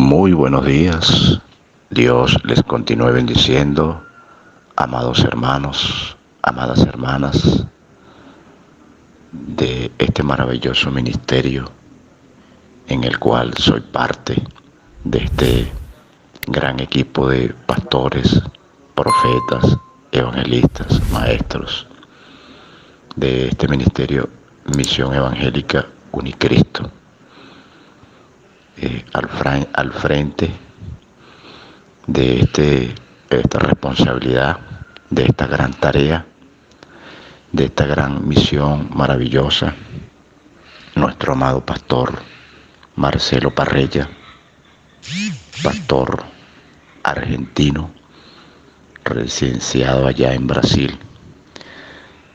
Muy buenos días. Dios les continúe bendiciendo, amados hermanos, amadas hermanas de este maravilloso ministerio en el cual soy parte de este gran equipo de pastores, profetas, evangelistas, maestros de este ministerio Misión Evangélica Unicristo. Al frente de esta responsabilidad, de esta gran tarea, de esta gran misión maravillosa, nuestro amado pastor Marcelo Parrella, pastor argentino, residenciado allá en Brasil.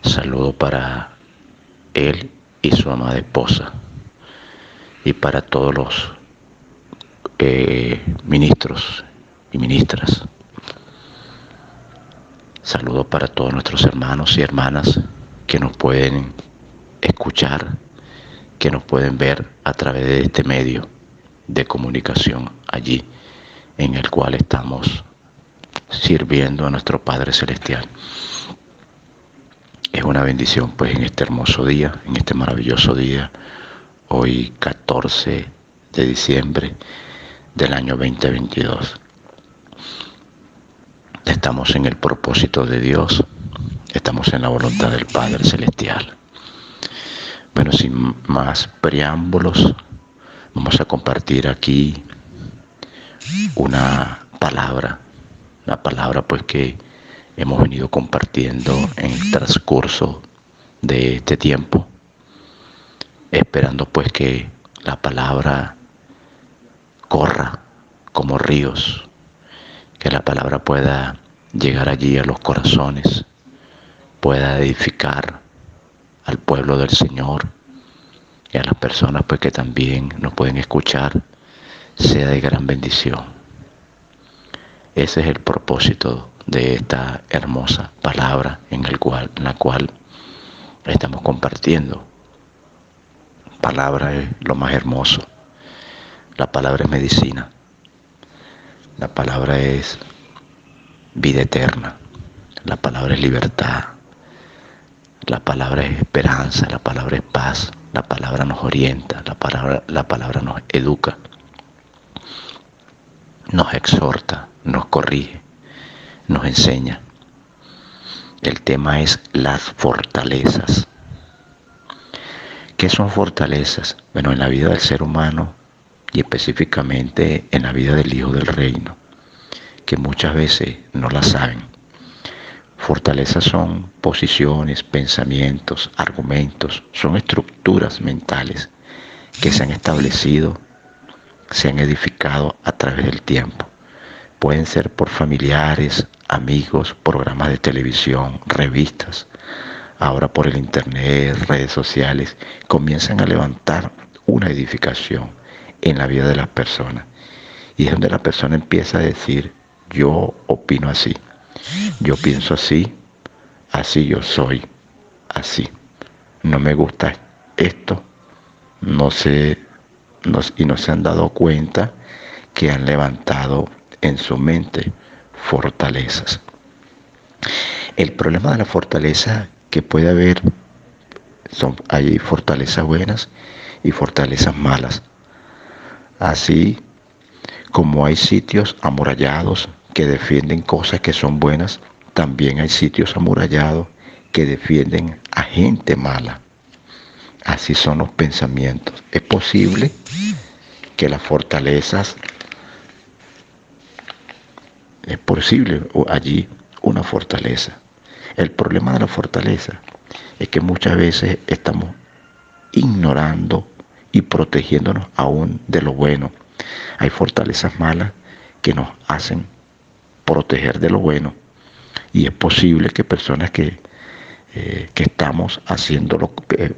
Saludo para él y su amada esposa, y para todos los ministros y ministras. Saludo para todos nuestros hermanos y hermanas que nos pueden escuchar, que nos pueden ver a través de este medio de comunicación allí en el cual estamos sirviendo a nuestro Padre Celestial. Es una bendición pues en este hermoso día, en este maravilloso día, hoy 14 de diciembre del año 2022. Estamos en el propósito de Dios, estamos en la voluntad del Padre Celestial. Bueno, sin más preámbulos, vamos a compartir aquí una palabra pues que hemos venido compartiendo en el transcurso de este tiempo, esperando pues que la palabra corra como ríos, que la palabra pueda llegar allí a los corazones, pueda edificar al pueblo del Señor y a las personas pues que también nos pueden escuchar, sea de gran bendición. Ese es el propósito de esta hermosa palabra en la cual estamos compartiendo. Palabra es lo más hermoso. La palabra es medicina. La palabra es vida eterna. La palabra es libertad. La palabra es esperanza. La palabra es paz. La palabra nos orienta. La palabra nos educa. Nos exhorta. Nos corrige. Nos enseña. El tema es las fortalezas. ¿Qué son fortalezas? Bueno, en la vida del ser humano y específicamente en la vida del Hijo del Reino, que muchas veces no la saben. Fortalezas son posiciones, pensamientos, argumentos, son estructuras mentales que se han establecido, se han edificado a través del tiempo. Pueden ser por familiares, amigos, programas de televisión, revistas. Ahora por el internet, redes sociales, comienzan a levantar una edificación en la vida de las personas. Y es donde la persona empieza a decir, yo opino así, yo pienso así, así yo soy, así. No me gusta esto, y no se han dado cuenta que han levantado en su mente fortalezas. El problema de la fortaleza que puede haber, hay fortalezas buenas y fortalezas malas. Así como hay sitios amurallados que defienden cosas que son buenas, también hay sitios amurallados que defienden a gente mala. Así son los pensamientos. Es posible que las fortalezas, es posible allí una fortaleza. El problema de la fortaleza es que muchas veces estamos ignorando y protegiéndonos aún de lo bueno. Hay fortalezas malas que nos hacen proteger de lo bueno, y es posible que personas que estamos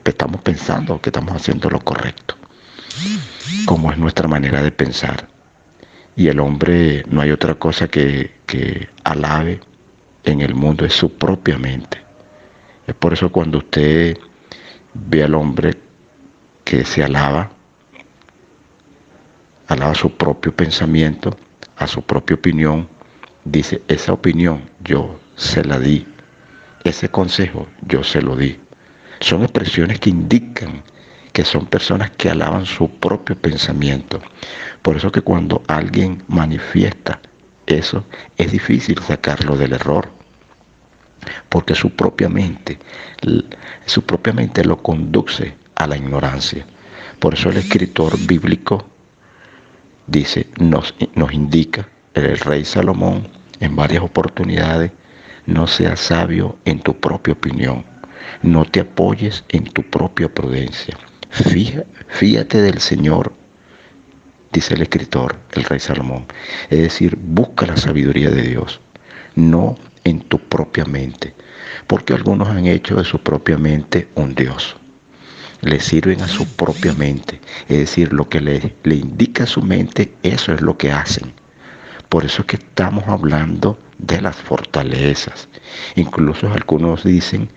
estamos pensando que estamos haciendo lo correcto, como es nuestra manera de pensar. Y el hombre, no hay otra cosa que alabe en el mundo, es su propia mente. Es por eso cuando usted ve al hombre que se alaba, alaba su propio pensamiento, a su propia opinión. Dice, esa opinión yo se la di, ese consejo yo se lo di. Son expresiones que indican que son personas que alaban su propio pensamiento. Por eso que cuando alguien manifiesta eso, es difícil sacarlo del error, porque su propia mente lo conduce a la ignorancia. Por eso el escritor bíblico dice, nos indica, el rey Salomón en varias oportunidades, no seas sabio en tu propia opinión, no te apoyes en tu propia prudencia, fíjate del Señor, dice el escritor, el rey Salomón. Es decir, busca la sabiduría de Dios, no en tu propia mente, porque algunos han hecho de su propia mente un Dios. Le sirven a su propia mente, es decir, lo que le indica a su mente, eso es lo que hacen. Por eso es que estamos hablando de las fortalezas. Incluso algunos dicen,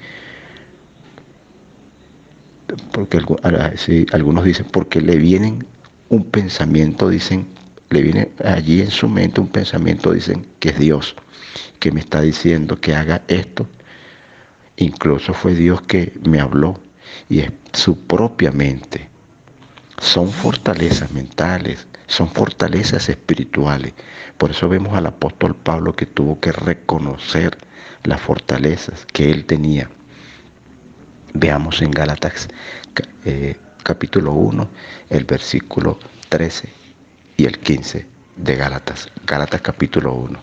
algunos dicen, porque le vienen un pensamiento, dicen, le viene allí en su mente un pensamiento, dicen, que es Dios, que me está diciendo que haga esto. Incluso fue Dios que me habló y es su propia mente. Son fortalezas mentales, son fortalezas espirituales. Por eso vemos al apóstol Pablo que tuvo que reconocer las fortalezas que él tenía. Veamos en Gálatas capítulo 1, el versículo 13 y el 15 de Gálatas. Gálatas capítulo 1.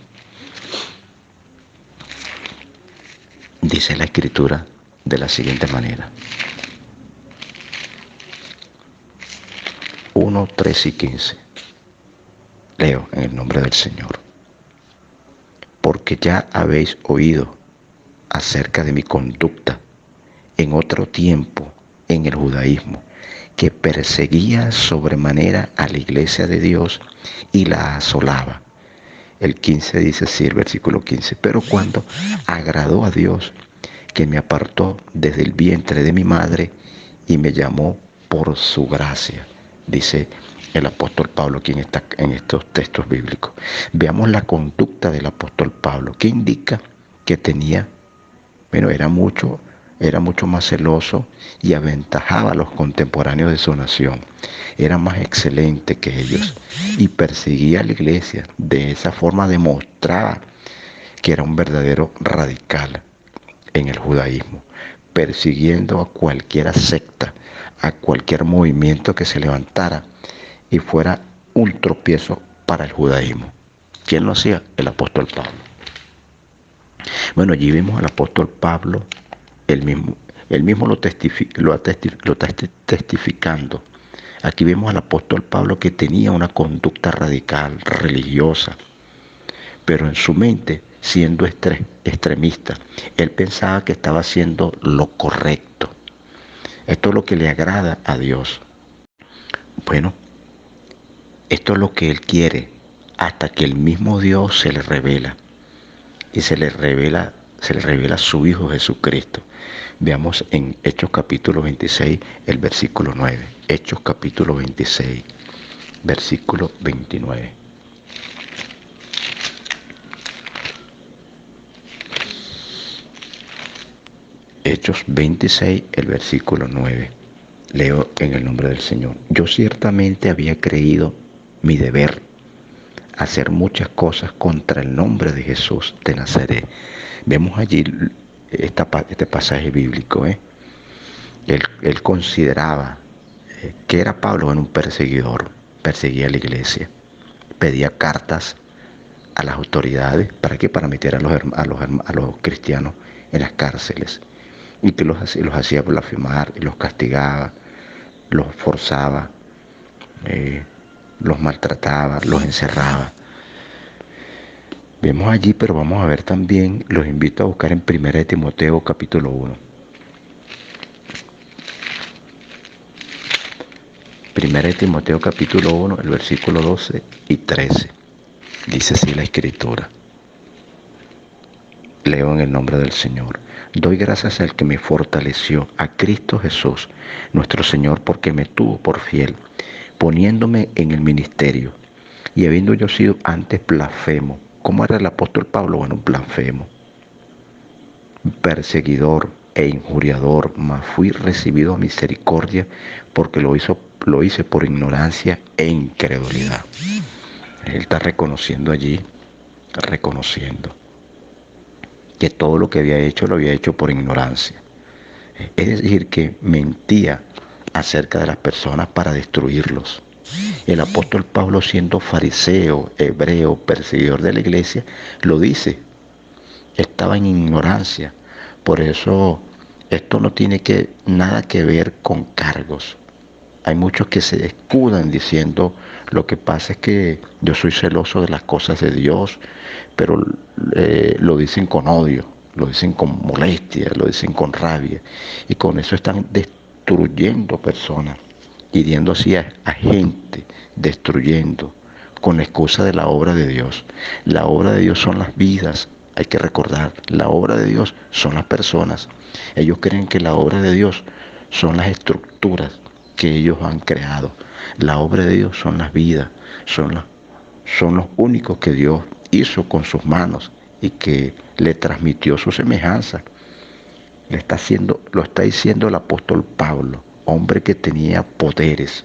Dice la escritura de la siguiente manera. 1, 13 y 15. Leo en el nombre del Señor. Porque ya habéis oído acerca de mi conducta en otro tiempo en el judaísmo, que perseguía sobremanera a la iglesia de Dios y la asolaba. El 15 dice así, el versículo 15, pero cuando agradó a Dios, que me apartó desde el vientre de mi madre y me llamó por su gracia, dice el apóstol Pablo quien está en estos textos bíblicos. Veamos la conducta del apóstol Pablo, que indica que tenía, bueno, era mucho más celoso y aventajaba a los contemporáneos de su nación. Era más excelente que ellos y perseguía a la iglesia. De esa forma demostraba que era un verdadero radical en el judaísmo, persiguiendo a cualquier secta, a cualquier movimiento que se levantara y fuera un tropiezo para el judaísmo. ¿Quién lo hacía? El apóstol Pablo. Bueno, allí vimos al apóstol Pablo, él mismo lo está testificando. Aquí vemos al apóstol Pablo que tenía una conducta radical, religiosa, pero en su mente, siendo extremista, él pensaba que estaba haciendo lo correcto. Esto es lo que le agrada a Dios. Bueno, esto es lo que él quiere, hasta que el mismo Dios se le revela. Y se le revela a su Hijo Jesucristo. Veamos en Hechos capítulo 26, el versículo 9. Hechos capítulo 26, versículo 29. Hechos 26, el versículo 9. Leo en el nombre del Señor. Yo ciertamente había creído mi deber hacer muchas cosas contra el nombre de Jesús de Nazaret. Vemos allí este pasaje bíblico. Él consideraba que era Pablo un perseguidor, perseguía a la iglesia, pedía cartas a las autoridades. ¿Para qué? Para meter a los cristianos en las cárceles, y que los hacía blasfemar, y los castigaba, los forzaba, los maltrataba, los encerraba. Vemos allí, pero vamos a ver también, los invito a buscar en 1 Timoteo capítulo 1. 1 Timoteo capítulo 1, el versículo 12 y 13. Dice así la escritura. Leo en el nombre del Señor. Doy gracias al que me fortaleció, a Cristo Jesús, nuestro Señor, porque me tuvo por fiel, poniéndome en el ministerio. Y habiendo yo sido antes blasfemo. ¿Cómo era el apóstol Pablo? Bueno, un blasfemo, perseguidor e injuriador, mas fui recibido a misericordia porque lo hice por ignorancia e incredulidad. Él está reconociendo allí, reconociendo que todo lo que había hecho lo había hecho por ignorancia. Es decir, que mentía acerca de las personas para destruirlos. El apóstol Pablo, siendo fariseo, hebreo, perseguidor de la iglesia, lo dice. Estaba en ignorancia. Por eso esto no tiene nada que ver con cargos. Hay muchos que se escudan diciendo, lo que pasa es que yo soy celoso de las cosas de Dios, pero lo dicen con odio, lo dicen con molestia, lo dicen con rabia. Y con eso están destruyendo personas, hiriendo así a gente, destruyendo, con la excusa de la obra de Dios. La obra de Dios son las vidas. Hay que recordar, la obra de Dios son las personas. Ellos creen que la obra de Dios son las estructuras que ellos han creado. La obra de Dios son las vidas, son los únicos que Dios hizo con sus manos y que le transmitió su semejanza. Lo está diciendo el apóstol Pablo, hombre que tenía poderes,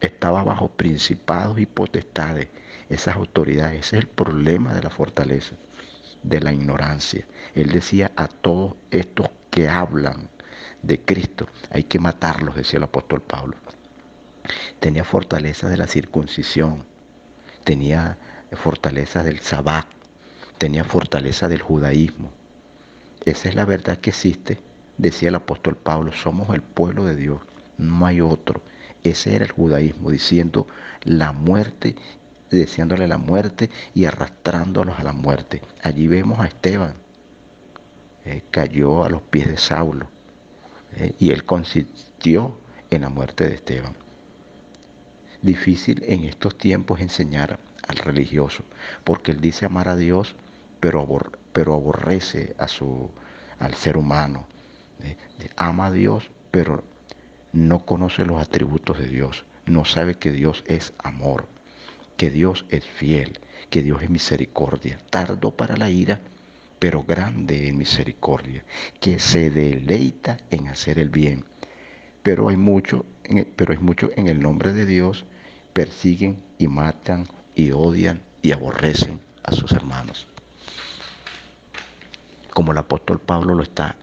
estaba bajo principados y potestades, esas autoridades. Ese es el problema de la fortaleza, de la ignorancia. Él decía, a todos estos que hablan de Cristo hay que matarlos, decía el apóstol Pablo. Tenía fortaleza de la circuncisión, tenía fortaleza del sabbat, tenía fortaleza del judaísmo. Esa es la verdad que existe, decía el apóstol Pablo. Somos el pueblo de Dios, no hay otro. Ese era el judaísmo, diciéndole la muerte y arrastrándolos a la muerte. Allí vemos a Esteban, cayó a los pies de Saulo, y él consistió en la muerte de Esteban. Difícil en estos tiempos enseñar al religioso, porque él dice amar a Dios, pero aborrece al ser humano. Ama a Dios, pero no conoce los atributos de Dios, no sabe que Dios es amor, que Dios es fiel, que Dios es misericordia, tardo para la ira, pero grande en misericordia, que se deleita en hacer el bien. Pero hay mucho en el nombre de Dios, persiguen y matan y odian y aborrecen a sus hermanos. Como el apóstol Pablo lo está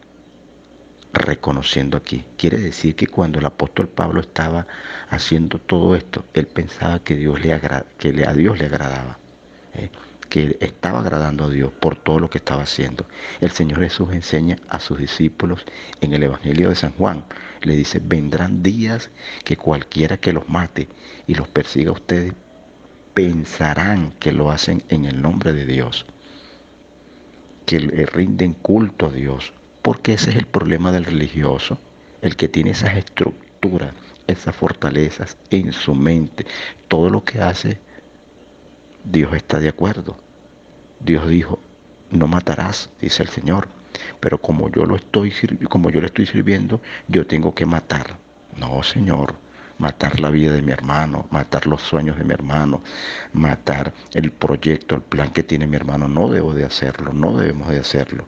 reconociendo aquí. Quiere decir que cuando el apóstol Pablo estaba haciendo todo esto, él pensaba que a Dios le agradaba, que estaba agradando a Dios por todo lo que estaba haciendo. El Señor Jesús enseña a sus discípulos en el Evangelio de San Juan. Le dice, vendrán días que cualquiera que los mate y los persiga a ustedes, pensarán que lo hacen en el nombre de Dios, que le rinden culto a Dios. Porque ese es el problema del religioso, el que tiene esas estructuras, esas fortalezas en su mente. Todo lo que hace, Dios está de acuerdo. Dios dijo, no matarás, dice el Señor, pero como yo le estoy sirviendo, yo tengo que matar. No, Señor, matar la vida de mi hermano, matar los sueños de mi hermano, matar el proyecto, el plan que tiene mi hermano. No debo de hacerlo, no debemos de hacerlo.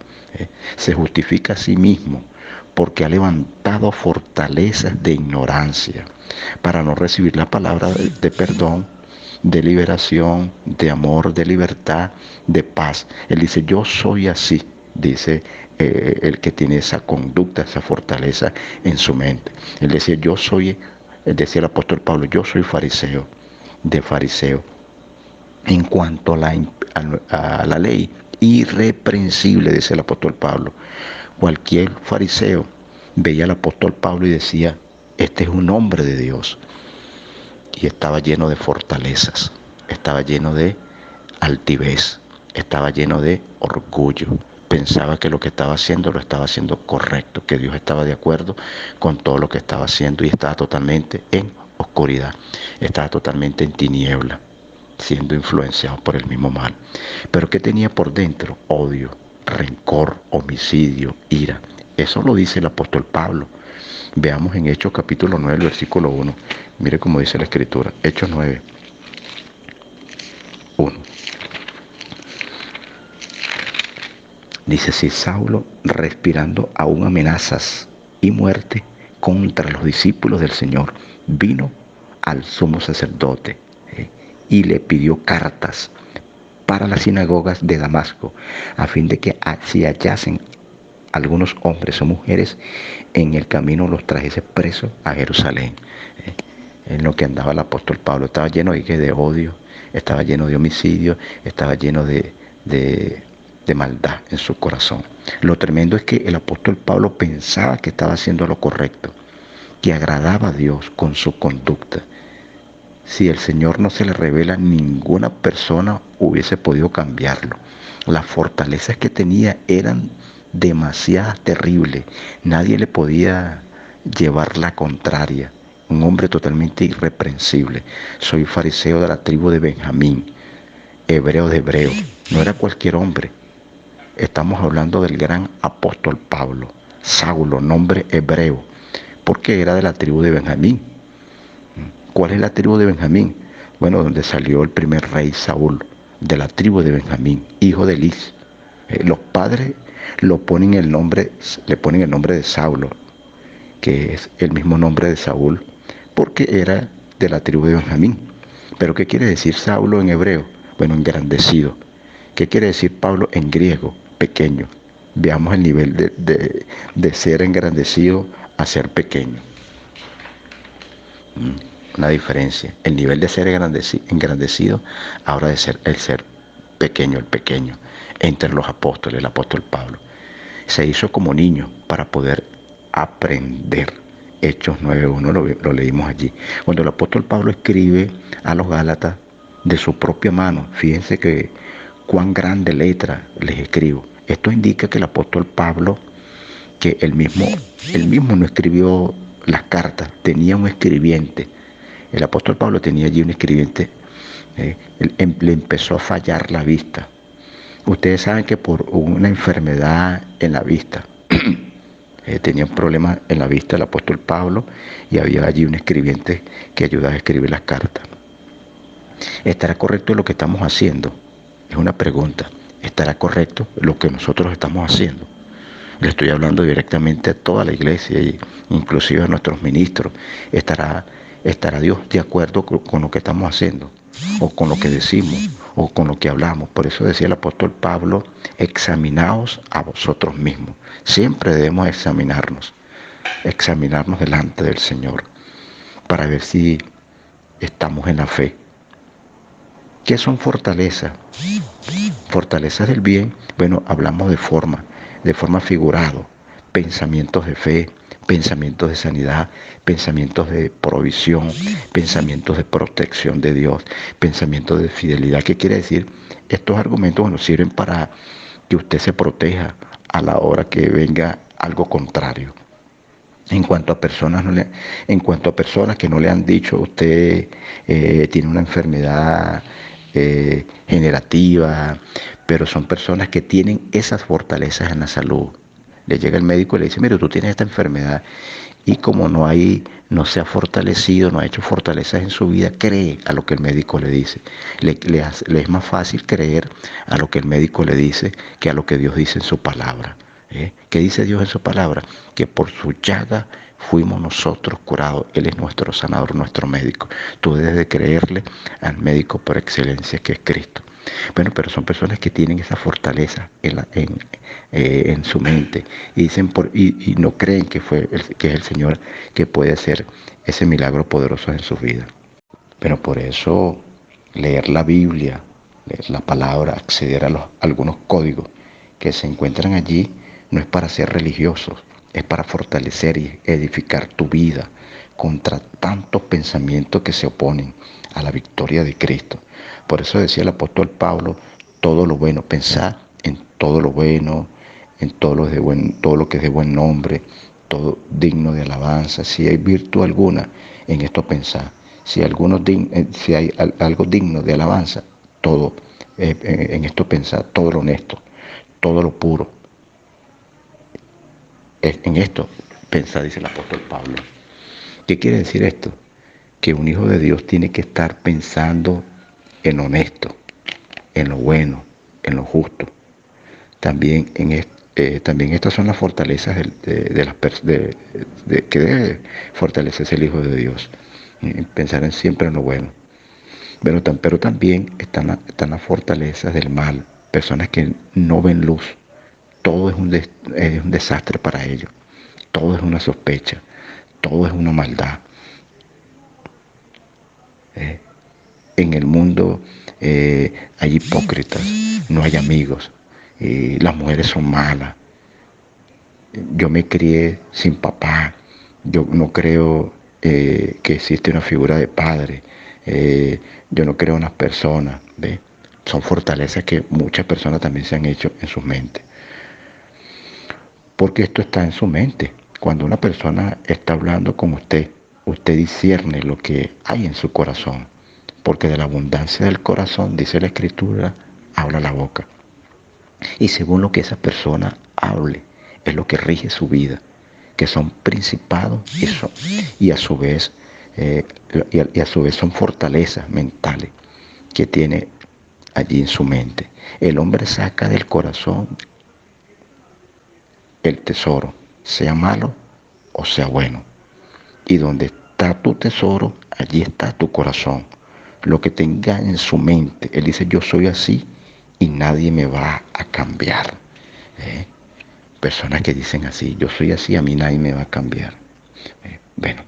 Se justifica a sí mismo porque ha levantado fortalezas de ignorancia para no recibir la palabra de perdón, de liberación, de amor, de libertad, de paz. Él dice, yo soy así, dice el que tiene esa conducta, esa fortaleza en su mente. Él decía, decía el apóstol Pablo, yo soy fariseo, de fariseo. En cuanto a la ley, irreprensible, dice el apóstol Pablo. Cualquier fariseo veía al apóstol Pablo y decía, este es un hombre de Dios. Y estaba lleno de fortalezas, estaba lleno de altivez, estaba lleno de orgullo. Pensaba que lo que estaba haciendo lo estaba haciendo correcto, que Dios estaba de acuerdo con todo lo que estaba haciendo, y estaba totalmente en oscuridad, estaba totalmente en tiniebla, siendo influenciado por el mismo mal. Pero ¿qué tenía por dentro? Odio, rencor, homicidio, ira. Eso lo dice el apóstol Pablo. Veamos en Hechos capítulo 9, el versículo 1. Mire cómo dice la escritura. Hechos 9, 1. Dice así: Saulo, respirando aún amenazas y muerte contra los discípulos del Señor, vino al sumo sacerdote y le pidió cartas para las sinagogas de Damasco, a fin de que si hallasen algunos hombres o mujeres en el camino, los trajese presos a Jerusalén. En lo que andaba el apóstol Pablo estaba lleno de odio, estaba lleno de homicidio, estaba lleno de maldad en su corazón. Lo tremendo es que el apóstol Pablo pensaba que estaba haciendo lo correcto, que agradaba a Dios con su conducta. Si el Señor no se le revela, ninguna persona hubiese podido cambiarlo. Las fortalezas que tenía eran demasiadas, terribles. Nadie le podía llevar la contraria. Un hombre totalmente irreprensible. Soy fariseo de la tribu de Benjamín, hebreo de hebreos. No era cualquier hombre. Estamos hablando del gran apóstol Pablo, Saulo, nombre hebreo, porque era de la tribu de Benjamín. ¿Cuál es la tribu de Benjamín? Bueno, donde salió el primer rey Saúl, de la tribu de Benjamín, hijo de Lis. Los padres le ponen el nombre de Saulo, que es el mismo nombre de Saúl, porque era de la tribu de Benjamín. ¿Pero qué quiere decir Saulo en hebreo? Bueno, engrandecido. ¿Qué quiere decir Pablo en griego? Pequeño. Veamos el nivel de ser engrandecido a ser pequeño. Una diferencia. El nivel de ser engrandecido ahora de ser el ser pequeño, el pequeño, entre los apóstoles, el apóstol Pablo. Se hizo como niño para poder aprender. Hechos 9.1 lo leímos allí. Cuando el apóstol Pablo escribe a los Gálatas de su propia mano, fíjense que cuán grande letra les escribo. Esto indica que el apóstol Pablo, que él mismo no escribió las cartas, tenía un escribiente. El apóstol Pablo tenía allí un escribiente. Le empezó a fallar la vista. Ustedes saben que por una enfermedad en la vista, tenía un problema en la vista el apóstol Pablo, y había allí un escribiente que ayudaba a escribir las cartas. ¿Estará correcto lo que estamos haciendo? Es una pregunta. ¿Estará correcto lo que nosotros estamos haciendo? Le estoy hablando directamente a toda la iglesia, e inclusive a nuestros ministros. ¿Estará Dios de acuerdo con lo que estamos haciendo, o con lo que decimos, o con lo que hablamos? Por eso decía el apóstol Pablo: examinaos a vosotros mismos. Siempre debemos examinarnos delante del Señor, para ver si estamos en la fe. ¿Qué son fortalezas? Fortalezas del bien. Bueno, hablamos de forma figurado: pensamientos de fe, pensamientos de sanidad, pensamientos de provisión, pensamientos de protección de Dios, pensamientos de fidelidad. ¿Qué quiere decir? Estos argumentos nos sirven para que usted se proteja a la hora que venga algo contrario. En cuanto a personas que no le han dicho: usted tiene una enfermedad generativa, pero son personas que tienen esas fortalezas en la salud. Le llega el médico y le dice: mire, tú tienes esta enfermedad, y como no se ha fortalecido, no ha hecho fortalezas en su vida, cree a lo que el médico le dice. Le es más fácil creer a lo que el médico le dice que a lo que Dios dice en su palabra. ¿Qué dice Dios en su palabra? Que por su llaga fuimos nosotros curados. Él es nuestro sanador, nuestro médico. Tú debes de creerle al médico por excelencia, que es Cristo. Bueno, pero son personas que tienen esa fortaleza en su mente, y dicen y no creen que es el Señor que puede hacer ese milagro poderoso en sus vidas. Pero por eso leer la Biblia, leer la palabra, acceder a algunos códigos que se encuentran allí, no es para ser religiosos, es para fortalecer y edificar tu vida contra tantos pensamientos que se oponen a la victoria de Cristo. Por eso decía el apóstol Pablo: todo lo bueno, pensar en todo lo bueno, en todo lo que es de buen nombre, todo digno de alabanza. Si hay virtud alguna en esto, pensar. Si hay algo digno de alabanza, todo en esto pensar, todo lo honesto, todo lo puro. En esto pensar, dice el apóstol Pablo. ¿Qué quiere decir esto? Que un hijo de Dios tiene que estar pensando en lo honesto, en lo bueno, en lo justo. También estas son las fortalezas que debe fortalecerse el Hijo de Dios. Pensar siempre en lo bueno. Pero también están las fortalezas del mal. Personas que no ven luz. Todo es un desastre para ellos. Todo es una sospecha. Todo es una maldad. En el mundo hay hipócritas, no hay amigos, las mujeres son malas. Yo me crié sin papá, yo no creo que existe una figura de padre, yo no creo en las personas, ¿ve? Son fortalezas que muchas personas también se han hecho en sus mentes. Porque esto está en su mente. Cuando una persona está hablando con usted, usted discierne lo que hay en su corazón. Porque de la abundancia del corazón, dice la Escritura, habla la boca. Y según lo que esa persona hable, es lo que rige su vida, que son principados y a su vez y a su vez son fortalezas mentales que tiene allí en su mente. El hombre saca del corazón el tesoro, sea malo o sea bueno. Y donde está tu tesoro, allí está tu corazón. Lo que tenga en su mente, él dice, yo soy así y nadie me va a cambiar. Personas que dicen así, yo soy así, a mí nadie me va a cambiar. Bueno,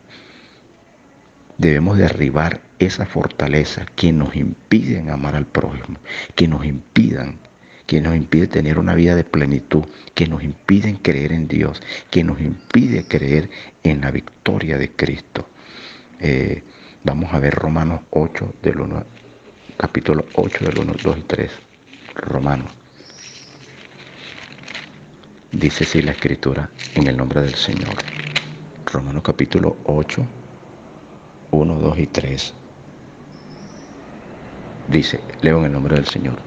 debemos derribar esa fortaleza que nos impiden amar al prójimo, que nos impide tener una vida de plenitud, que nos impiden creer en Dios, que nos impide creer en la victoria de Cristo. Vamos a ver Romanos 8, capítulo 8, del 1, 2 y 3. Romanos. Dice así la Escritura en el nombre del Señor. Romanos capítulo 8, 1, 2 y 3. Dice, leo en el nombre del Señor.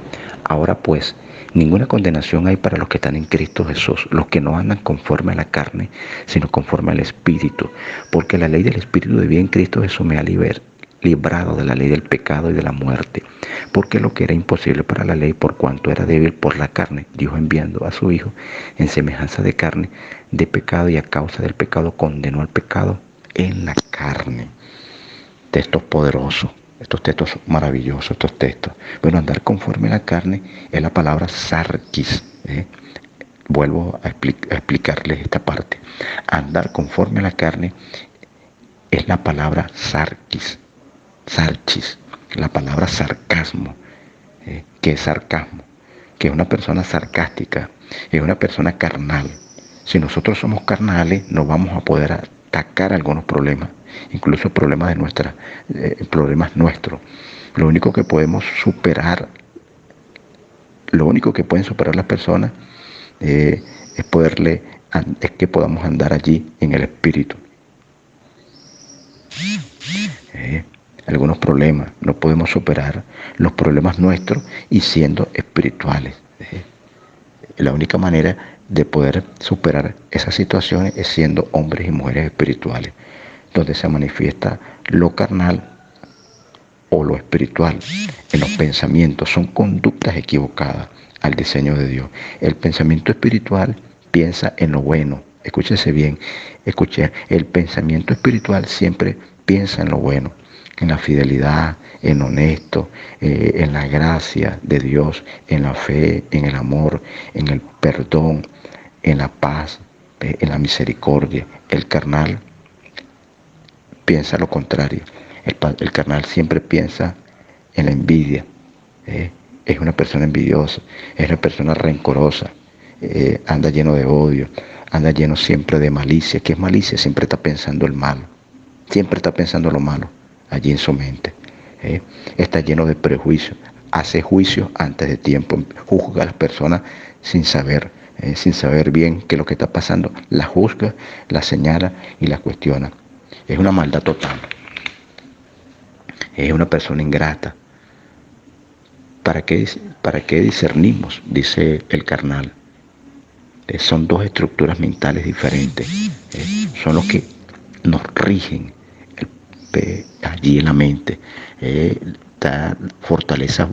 Ahora pues, ninguna condenación hay para los que están en Cristo Jesús, los que no andan conforme a la carne, sino conforme al Espíritu. Porque la ley del Espíritu de vida en Cristo Jesús me ha librado de la ley del pecado y de la muerte. Porque lo que era imposible para la ley, por cuanto era débil por la carne, Dios enviando a su Hijo en semejanza de carne, de pecado, y a causa del pecado condenó al pecado en la carne. Textos poderosos. Estos textos maravillosos, estos textos. Bueno, andar conforme a la carne es la palabra sarquis. Vuelvo a explicarles esta parte. Andar conforme a la carne es la palabra sarquis, sarchis, la palabra sarcasmo, que es sarcasmo, que es una persona sarcástica, es una persona carnal. Si nosotros somos carnales, no vamos a poder atacar algunos problemas, incluso problemas problemas nuestros. Lo único que podemos superar, lo único que pueden superar las personas es que podamos andar allí en el Espíritu. Algunos problemas no podemos superar los problemas nuestros y siendo espirituales. La única manera de poder superar esas situaciones es siendo hombres y mujeres espirituales, donde se manifiesta lo carnal o lo espiritual en los pensamientos. Son conductas equivocadas al diseño de Dios. El pensamiento espiritual piensa en lo bueno. Escúchese bien, el pensamiento espiritual siempre piensa en lo bueno, en la fidelidad, en lo honesto, en la gracia de Dios, en la fe, en el amor, en el perdón, en la paz, en la misericordia. El carnal piensa lo contrario. El carnal siempre piensa en la envidia. Es una persona envidiosa, es una persona rencorosa, anda lleno de odio, anda lleno siempre de malicia. ¿Qué es malicia? Siempre está pensando el malo, siempre está pensando lo malo allí en su mente. Está lleno de prejuicios, hace juicios antes de tiempo, juzga a las personas sin saber bien qué es lo que está pasando, las juzga, las señala y las cuestiona. Es una maldad total. Es una persona ingrata. ¿Para qué discernimos? Dice el carnal. Son dos estructuras mentales diferentes. son los que nos rigen allí en la mente.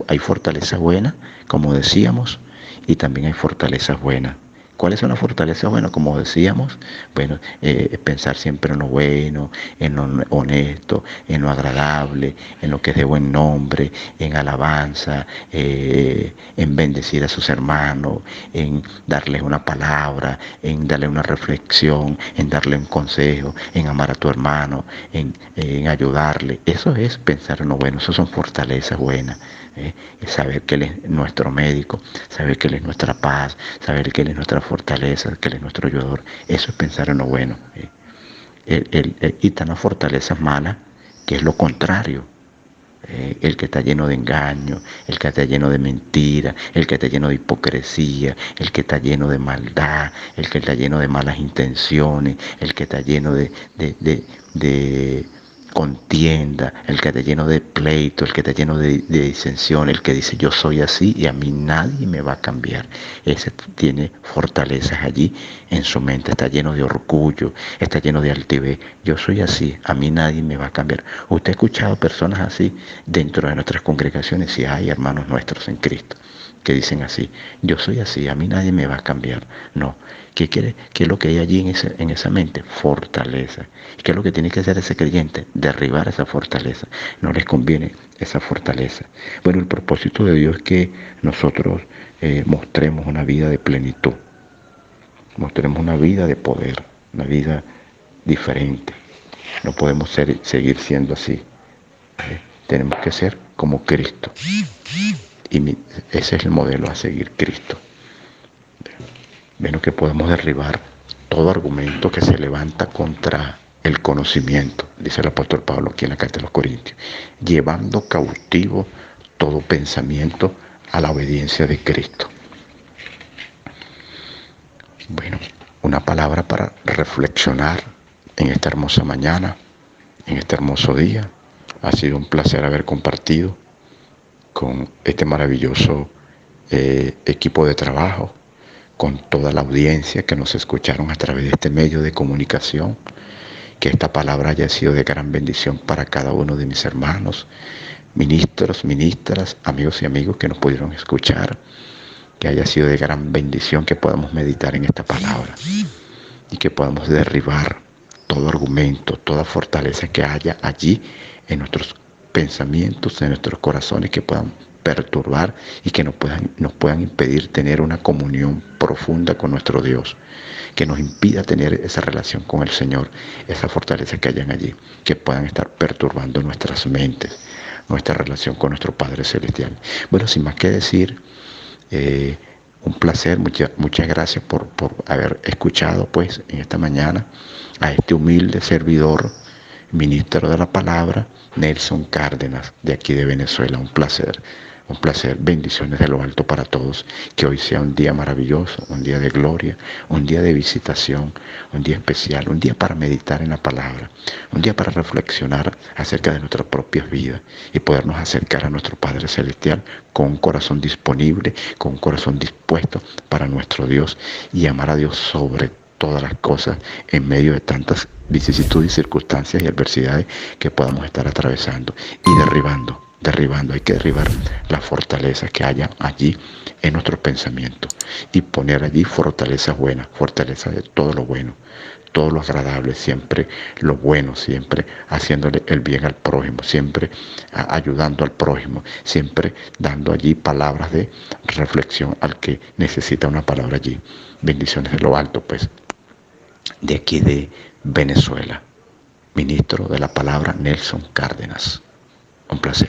Hay fortalezas buenas, como decíamos, y también hay fortalezas buenas. ¿Cuáles son las fortalezas buenas? Como decíamos, bueno, pensar siempre en lo bueno, en lo honesto, en lo agradable, en lo que es de buen nombre, en alabanza, en bendecir a sus hermanos, en darles una palabra, en darle una reflexión, en darle un consejo, en amar a tu hermano, en ayudarle. Eso es pensar en lo bueno, eso son fortalezas buenas. Saber que Él es nuestro médico, saber que Él es nuestra paz, saber que Él es nuestra fortaleza, que Él es nuestro ayudador. Eso es pensar en lo bueno. Y están las fortalezas malas, que es lo contrario. El que está lleno de engaño, el que está lleno de mentira, el que está lleno de hipocresía, el que está lleno de maldad, el que está lleno de malas intenciones, el que está lleno de contienda, el que está lleno de pleito, el que está lleno de disensión, el que dice yo soy así y a mí nadie me va a cambiar. Ese tiene fortalezas allí en su mente, está lleno de orgullo, está lleno de altivez. Yo soy así, a mí nadie me va a cambiar. ¿Usted ha escuchado personas así dentro de nuestras congregaciones? Si hay hermanos nuestros en Cristo que dicen así, yo soy así, a mí nadie me va a cambiar. No, ¿qué quiere? ¿Qué es lo que hay allí en esa mente? Fortaleza. ¿Qué es lo que tiene que hacer ese creyente? Derribar esa fortaleza. No les conviene esa fortaleza. Bueno, el propósito de Dios es que nosotros mostremos una vida de plenitud, mostremos una vida de poder, una vida diferente. No podemos seguir siendo así. Tenemos que ser como Cristo. Y ese es el modelo a seguir, Cristo. Bueno, que podemos derribar todo argumento que se levanta contra el conocimiento, dice el apóstol Pablo aquí en la carta de los Corintios, llevando cautivo todo pensamiento a la obediencia de Cristo. Bueno, una palabra para reflexionar en esta hermosa mañana, en este hermoso día. Ha sido un placer haber compartido con este maravilloso equipo de trabajo, con toda la audiencia que nos escucharon a través de este medio de comunicación. Que esta palabra haya sido de gran bendición para cada uno de mis hermanos, ministros, ministras, amigos y amigos que nos pudieron escuchar. Que haya sido de gran bendición que podamos meditar en esta palabra y que podamos derribar todo argumento, toda fortaleza que haya allí en nuestros pensamientos, en nuestros corazones, que puedan perturbar y que nos puedan impedir tener una comunión profunda con nuestro Dios, que nos impida tener esa relación con el Señor, esa fortaleza que hayan allí, que puedan estar perturbando nuestras mentes, nuestra relación con nuestro Padre Celestial. Bueno, sin más que decir, un placer, muchas gracias por haber escuchado pues en esta mañana a este humilde servidor, ministro de la palabra, Nelson Cárdenas, de aquí de Venezuela. Un placer, bendiciones de lo alto para todos, que hoy sea un día maravilloso, un día de gloria, un día de visitación, un día especial, un día para meditar en la palabra, un día para reflexionar acerca de nuestras propias vidas y podernos acercar a nuestro Padre Celestial con un corazón disponible, con un corazón dispuesto para nuestro Dios y amar a Dios sobre todas las cosas en medio de tantas vicisitudes, circunstancias y adversidades que podamos estar atravesando y derribando, hay que derribar las fortalezas que haya allí en nuestros pensamientos y poner allí fortalezas buenas, fortalezas de todo lo bueno, todo lo agradable, siempre lo bueno, siempre haciéndole el bien al prójimo, siempre ayudando al prójimo, siempre dando allí palabras de reflexión al que necesita una palabra allí. Bendiciones de lo alto, pues, de aquí de Venezuela. Ministro de la palabra Nelson Cárdenas. Un placer.